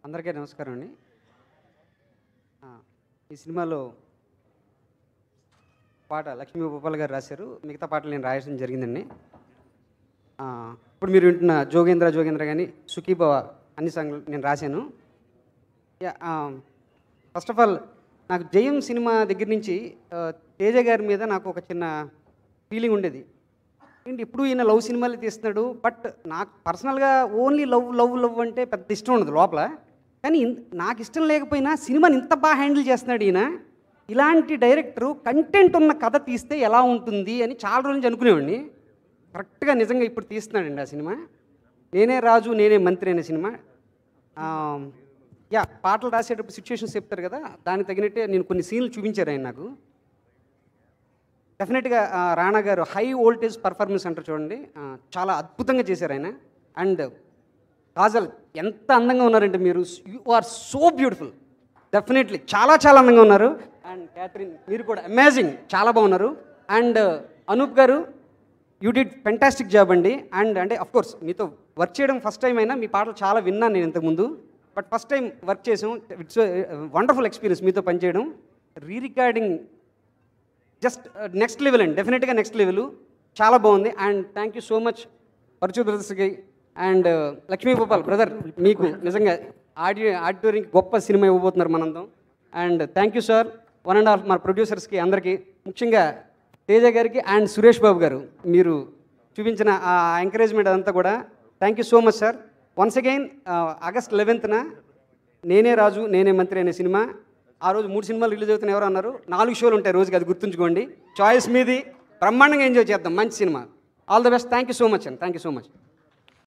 అందరికీ నమస్కారం అండి. ఈ సినిమాలో పాట లక్ష్మీ భూపాల్ గారు రాశారు. మిగతా పాటలు నేను రాయడం జరిగిందండి. ఇప్పుడు మీరు వింటున్న జోగేంద్ర జోగేంద్ర కానీ సుఖీభవ అన్ని సాంగ్లు నేను రాశాను. ఫస్ట్ ఆఫ్ ఆల్ నాకు జయం సినిమా దగ్గర నుంచి తేజ గారి మీద నాకు ఒక చిన్న ఫీలింగ్ ఉండేది. ఏంటి ఎప్పుడు ఈయన లవ్ సినిమాలు తీస్తున్నాడు, బట్ నాకు పర్సనల్గా ఓన్లీ లవ్ లవ్ లవ్ అంటే పెద్ద ఇష్టం ఉండదు లోపల. కానీ నాకు ఇష్టం లేకపోయినా సినిమాని ఇంత బాగా హ్యాండిల్ చేస్తున్నాడు ఈయన. ఇలాంటి డైరెక్టరు కంటెంట్ ఉన్న కథ తీస్తే ఎలా ఉంటుంది అని చాలా రోజు నుంచి అనుకునేవాడిని. కరెక్ట్గా నిజంగా ఇప్పుడు తీస్తున్నాడండి ఆ సినిమా. నేనే రాజు నేనే మంత్రి అనే సినిమా. పాటలు రాసేటప్పుడు సిచ్యువేషన్స్ చెప్తారు కదా, దానికి తగినట్టే నేను కొన్ని సీన్లు చూపించారు ఆయన నాకు. డెఫినెట్గా రాణా గారు హై వోల్టేజ్ పర్ఫార్మెన్స్ అంటారు చూడండి, చాలా అద్భుతంగా చేశారు ఆయన. అండ్ కాజల్ ఎంత అందంగా ఉన్నారంటే మీరు, you are so beautiful. Definitely చాలా చాలా అందంగా ఉన్నారు. అండ్ క్యాథరిన్ మీరు కూడా అమేజింగ్, చాలా బాగున్నారు. అండ్ అనూప్ గారు యూ డిడ్ ఫెంటాస్టిక్ జాబ్ అండి. అండ్ అంటే అఫ్కోర్స్ మీతో వర్క్ చేయడం ఫస్ట్ టైం అయినా మీ పాటలు చాలా విన్నాను నేను ఇంతకుముందు, బట్ ఫస్ట్ టైం వర్క్ చేసాం. ఇట్స్ వండర్ఫుల్ ఎక్స్పీరియన్స్ మీతో పనిచేయడం. రికార్డింగ్ జస్ట్ నెక్స్ట్ లెవెల్ అండి, డెఫినెట్గా నెక్స్ట్ లెవెల్, చాలా బాగుంది. And thank you so much పరచు బ్రదర్స్కి అండ్ లక్ష్మీ భూపాల్ బ్రదర్, మీకు నిజంగా ఆడిటోరియంకి గొప్ప సినిమా ఇవ్వబోతున్నారు మనందం. అండ్ థ్యాంక్ యూ సార్ 1.5 మా ప్రొడ్యూసర్స్కి అందరికీ, ముఖ్యంగా తేజ గారికి అండ్ సురేష్ బాబు గారు, మీరు చూపించిన ఆ ఎంకరేజ్మెంట్ అదంతా కూడా thank you so much sir. Once again August 11న నేనే రాజు నేనే మంత్రి అనే సినిమా. ఆ రోజు 3 సినిమాలు రిలీజ్ అవుతున్నాయి. ఎవరు అన్నారు? 4 షోలు ఉంటాయి రోజుకి, అది గుర్తుంచుకోండి. చాయిస్ మీది, బ్రహ్మాండంగా ఎంజాయ్ చేద్దాం, మంచి cinema. All the best. Thank you so much అండి, థ్యాంక్ యూ సో మచ్.